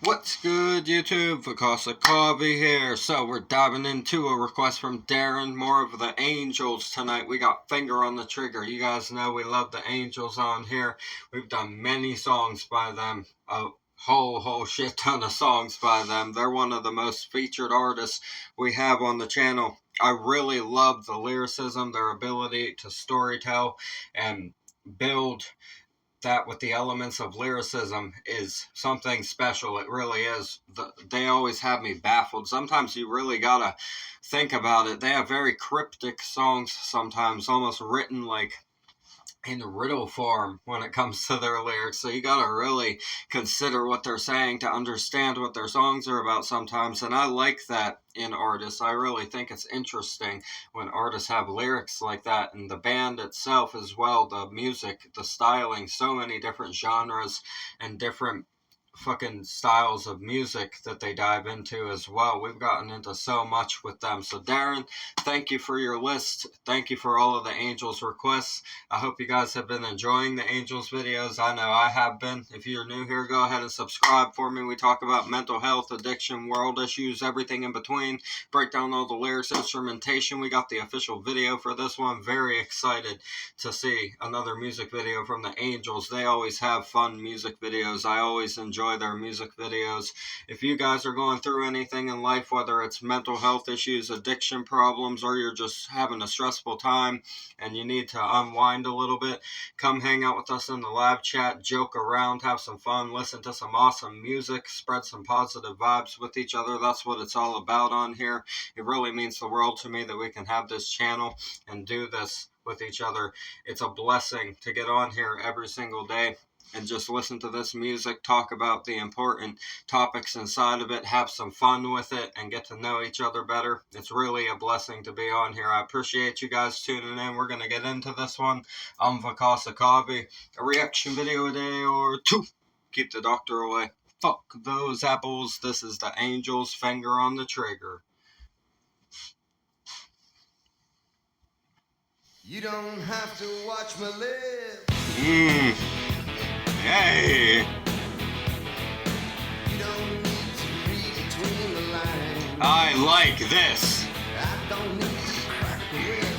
What's good, YouTube? Vakasa Coffee here. So we're diving into a request from Darren, more of the Angels tonight. We got Finger on the Trigger. You guys know we love the Angels on here. We've done many songs by them. A whole shit ton of songs by them. They're one of the most featured artists we have on the channel. I really love the lyricism, their ability to storytell and build that with the elements of lyricism is something special. It really is. They always have me baffled. Sometimes you really gotta think about it. They have very cryptic songs sometimes, almost written like in riddle form when it comes to their lyrics. So you gotta really consider what they're saying to understand what their songs are about sometimes. And I like that in artists. I really think it's interesting when artists have lyrics like that. And the band itself as well, the music, the styling, so many different genres and different fucking styles of music that they dive into as well. We've gotten into so much with them. So Darren, thank you for your list. Thank you for all of the Angels requests. I hope you guys have been enjoying the Angels videos. I know I have been. If you're new here, go ahead and subscribe for me. We talk about mental health, addiction, world issues, everything in between. Break down all the lyrics, instrumentation. We got the official video for this one. Very excited to see another music video from the Angels. They always have fun music videos. I always enjoy their music videos. If you guys are going through anything in life, whether it's mental health issues, addiction problems, or you're just having a stressful time and you need to unwind a little bit, come hang out with us in the live chat, joke around, have some fun, listen to some awesome music, spread some positive vibes with each other. That's what it's all about on here. It really means the world to me that we can have this channel and do this with each other. It's a blessing to get on here every single day and just listen to this music, talk about the important topics inside of it, have some fun with it, and get to know each other better. It's really a blessing to be on here. I appreciate you guys tuning in. We're going to get into this one. I'm Vakasa Coffee. A reaction video a day or two. Keep the doctor away. Fuck those apples. This is the Angels, Finger on the Trigger. You don't have to watch my lips. Hey. You don't need to read between the lines. I like this. I don't need to crack the whip.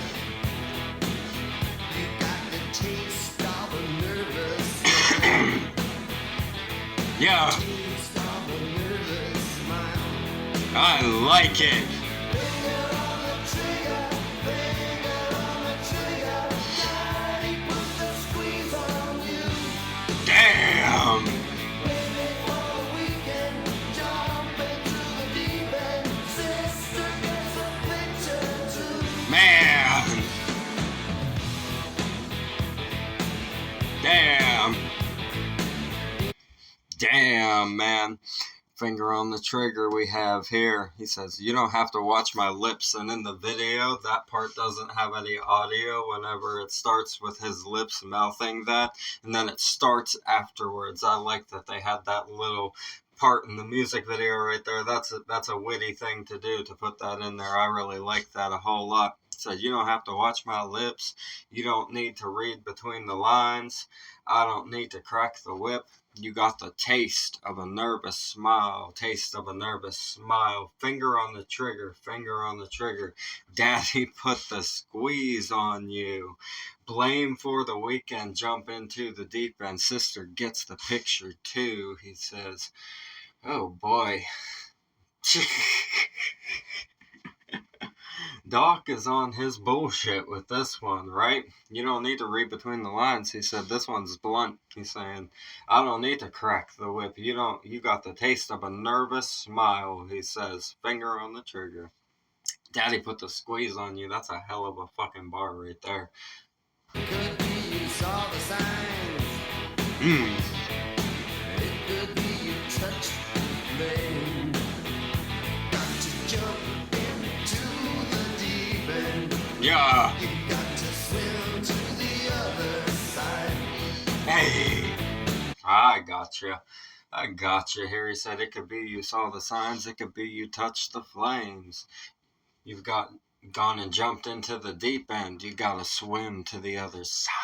You got the taste of a nervous smile. Yeah. Taste of a nervous smile. I like it. Finger on the trigger, finger on the trigger. Daddy put the squeeze on you. Damn. Waiting for a weekend, jump into the deep end. Sister gets a picture too. Man. Damn. Damn, man. Finger on the trigger we have here. He says, you don't have to watch my lips. And in the video, that part doesn't have any audio whenever it starts with his lips mouthing that. And then it starts afterwards. I like that they had that little part in the music video right there. That's a witty thing to do, to put that in there. I really like that a whole lot. It says, you don't have to watch my lips. You don't need to read between the lines. I don't need to crack the whip. You got the taste of a nervous smile, taste of a nervous smile. Finger on the trigger, finger on the trigger. Daddy put the squeeze on you. Blame for the weekend, jump into the deep end. Sister gets the picture too, he says. Oh boy. Doc is on his bullshit with this one, right? You don't need to read between the lines. He said this one's blunt. He's saying, I don't need to crack the whip. You got the taste of a nervous smile, he says. Finger on the trigger. Daddy put the squeeze on you. That's a hell of a fucking bar right there. Could be you saw the signs. It could be you touched the flame. Got to jump into the deep end. Yeah. You got to swim to the other side. Hey. I gotcha. I gotcha. Here he said it could be you saw the signs. It could be you touched the flames. You've gone and jumped into the deep end. You gotta swim to the other side.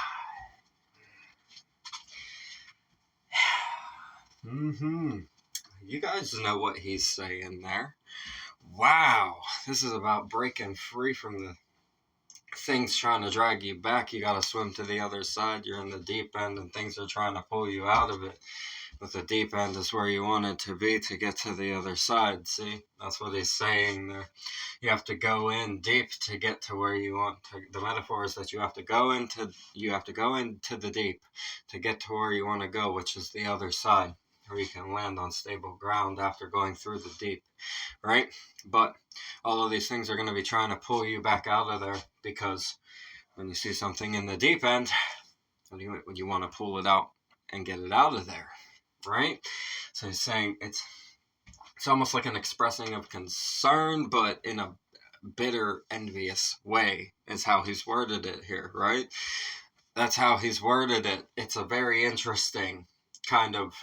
You guys know what he's saying there. Wow, this is about breaking free from the things trying to drag you back. You gotta swim to the other side. You're in the deep end and things are trying to pull you out of it. But the deep end is where you want it to be to get to the other side. See, that's what he's saying there. You have to go in deep to get to where you want to. The metaphor is that you have to go into the deep to get to where you want to go, which is the other side, where you can land on stable ground after going through the deep, right? But all of these things are going to be trying to pull you back out of there, because when you see something in the deep end, you want to pull it out and get it out of there, right? So he's saying it's almost like an expressing of concern, but in a bitter, envious way is how he's worded it here, right? That's how he's worded it. It's a very interesting kind of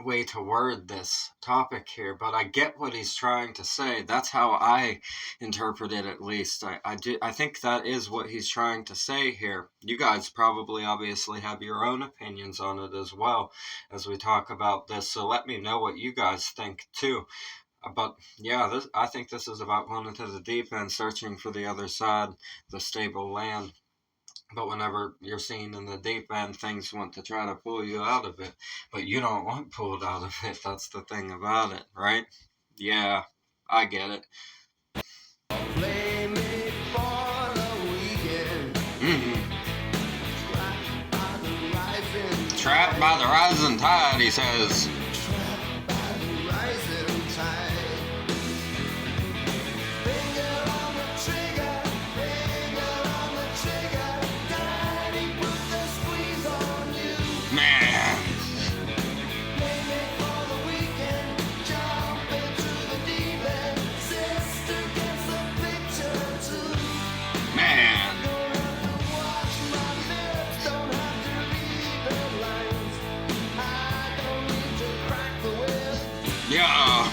way to word this topic here, but I get what he's trying to say. That's how I interpret it, at least. I think that is what he's trying to say here. You guys probably obviously have your own opinions on it as well as we talk about this, so let me know what you guys think too. But yeah, I think this is about going into the deep end, searching for the other side, the stable land. But whenever you're seen in the deep end, things want to try to pull you out of it. But you don't want pulled out of it. That's the thing about it, right? Yeah, I get it. Play me for the weekend. Trapped by the rising tide, he says. Trapped by the rising tide. Finger on the trigger, finger on the trigger. Daddy put the squeeze on you. Man. Play me for the weekend. Jump into the deep end. Sister gets the picture too. Man. Don't have to watch my lips, don't have to read the lines. I don't need to crack the whip. Yeah.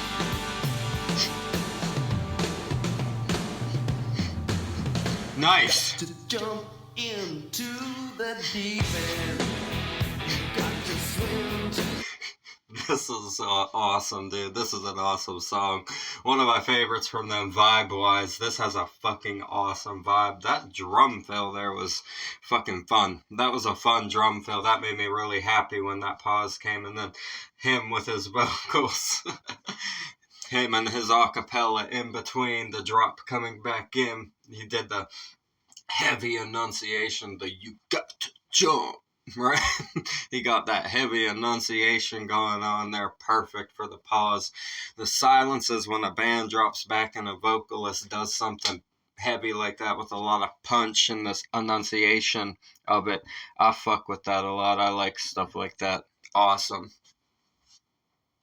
Nice. To jump into the deep end, you got to swim to. This is awesome, dude. This is an awesome song. One of my favorites from them vibe-wise. This has a fucking awesome vibe. That drum fill there was fucking fun. That was a fun drum fill. That made me really happy when that pause came. And then him with his vocals. Him and his acapella in between the drop coming back in. He did the heavy enunciation, the you got to jump. Right? He got that heavy enunciation going on there, perfect for the pause. The silences when a band drops back and a vocalist does something heavy like that with a lot of punch and this enunciation of it. I fuck with that a lot. I like stuff like that. Awesome.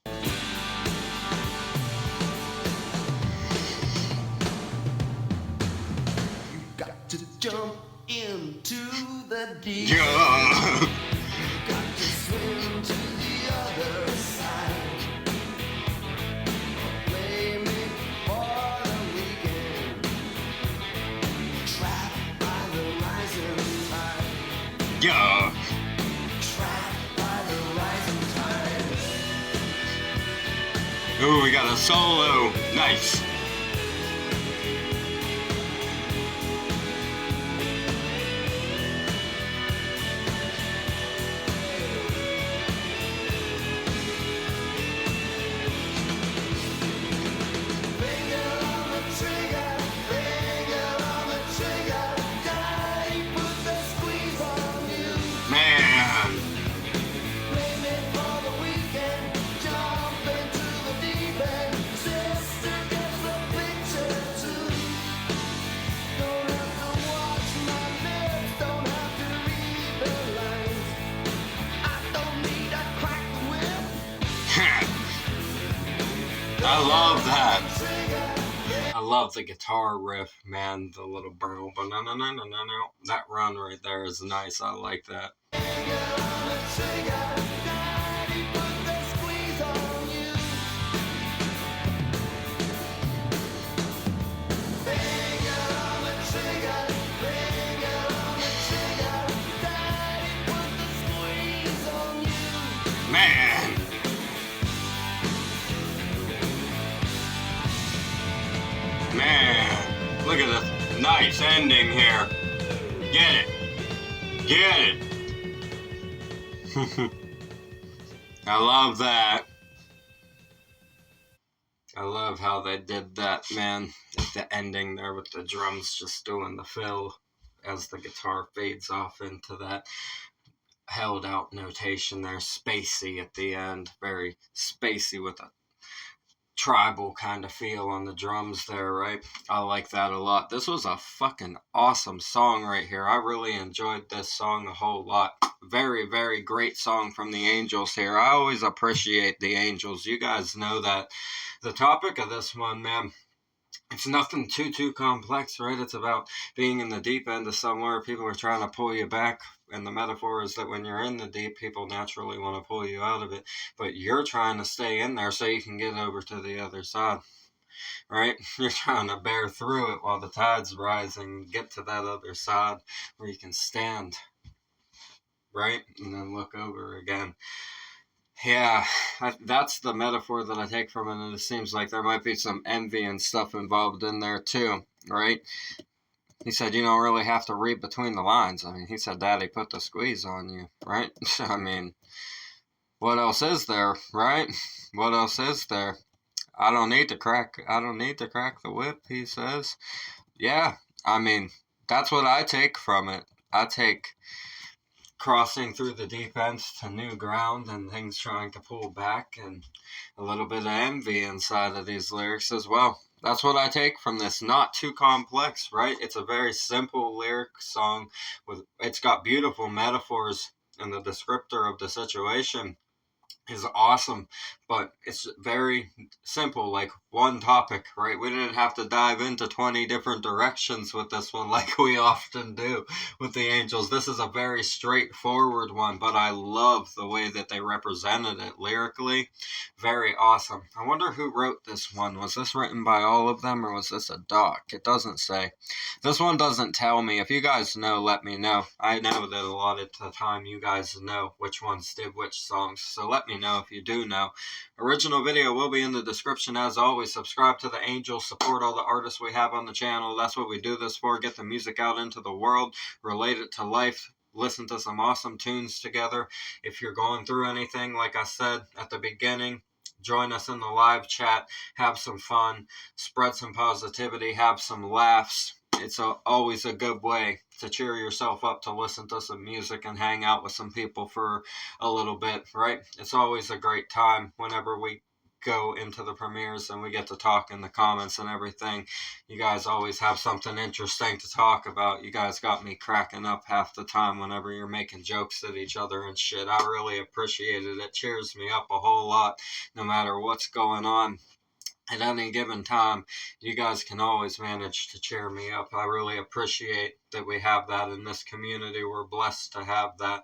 You got to jump into the deep. Yeah. You got to swim to the other side. Play me for the weekend. Trapped by the rising tide. Yeah. Trapped by the rising tide. Ooh, we got a solo. Nice. Finger on the trigger, finger on the trigger. Daddy put the squeeze on you. Man. Play me for the weekend. Jump into the deep end. Sister gets the picture too. Don't have to watch my lips, don't have to read the lines. I don't need to crack the whip. I love that. Trigger, I love the guitar riff, man. The little burl, that run right there is nice. I like that. finger on the trigger. Daddy put the squeeze on you. Finger on the trigger, finger on the trigger. Daddy put the squeeze on you. Man. Man, look at this nice ending here. Get it. Get it. I love that. I love how they did that, man. At the ending there with the drums just doing the fill as the guitar fades off into that held out notation there. Spacey at the end. Very spacey with a tribal kind of feel on the drums there, right? I like that a lot. This was a fucking awesome song right here. I really enjoyed this song a whole lot. Very, very great song from the Angels here. I always appreciate the Angels. You guys know that. The topic of this one, man, it's nothing too complex, right? It's about being in the deep end of somewhere. People are trying to pull you back. And the metaphor is that when you're in the deep, people naturally want to pull you out of it. But you're trying to stay in there so you can get over to the other side, right? You're trying to bear through it while the tide's rising, get to that other side where you can stand, right? And then look over again. Yeah, that's the metaphor that I take from it, and it seems like there might be some envy and stuff involved in there too, right? He said you don't really have to read between the lines. I mean, he said, Daddy put the squeeze on you, right? I mean, what else is there, right? What else is there? I don't need to crack the whip, he says. Yeah, I mean, that's what I take from it. I take crossing through the deep ends to new ground and things trying to pull back and a little bit of envy inside of these lyrics as well. That's what I take from this. Not too complex, right? It's a very simple lyric song with it's got beautiful metaphors, and the descriptor of the situation is awesome, but it's very simple, like one topic, right? We didn't have to dive into 20 different directions with this one like we often do with the Angels. This is a very straightforward one, but I love the way that they represented it lyrically. Very awesome. I wonder who wrote this one. Was this written by all of them, or was this a doc? It doesn't say. This one doesn't tell me. If you guys know, let me know. I know that a lot of the time you guys know which ones did which songs, so let me know if you do know. Original video will be in the description as always. Subscribe to the Angels, support all the artists we have on the channel. That's what we do this for. Get the music out into the world, relate it to life, listen to some awesome tunes together. If you're going through anything, like I said at the beginning, join us in the live chat, have some fun, spread some positivity, have some laughs. It's always a good way to cheer yourself up, to listen to some music and hang out with some people for a little bit, right? It's always a great time whenever we go into the premieres and we get to talk in the comments and everything. You guys always have something interesting to talk about. You guys got me cracking up half the time whenever you're making jokes at each other and shit. I really appreciate it. It cheers me up a whole lot no matter what's going on. At any given time, you guys can always manage to cheer me up. I really appreciate that we have that in this community. We're blessed to have that.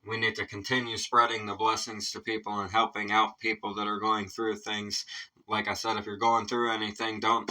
We need to continue spreading the blessings to people and helping out people that are going through things. Like I said, if you're going through anything, don't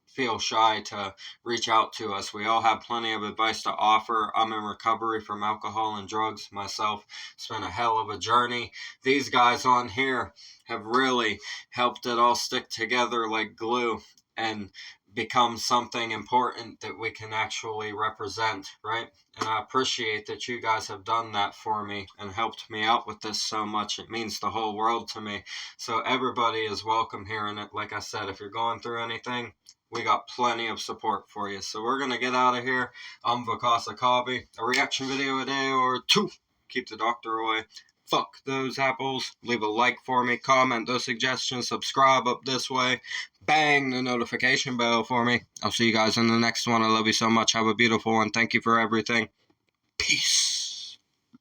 feel shy to reach out to us. We all have plenty of advice to offer. I'm in recovery from alcohol and drugs myself. It's been a hell of a journey. These guys on here have really helped it all stick together like glue and become something important that we can actually represent, right? And I appreciate that you guys have done that for me and helped me out with this so much. It means the whole world to me. So everybody is welcome here. And like I said, if you're going through anything, we got plenty of support for you. So we're going to get out of here. I'm Vakasa Kavi. A reaction video a day or two. Keep the doctor away. Fuck those apples. Leave a like for me. Comment those suggestions. Subscribe up this way. Bang the notification bell for me. I'll see you guys in the next one. I love you so much. Have a beautiful one. Thank you for everything. Peace.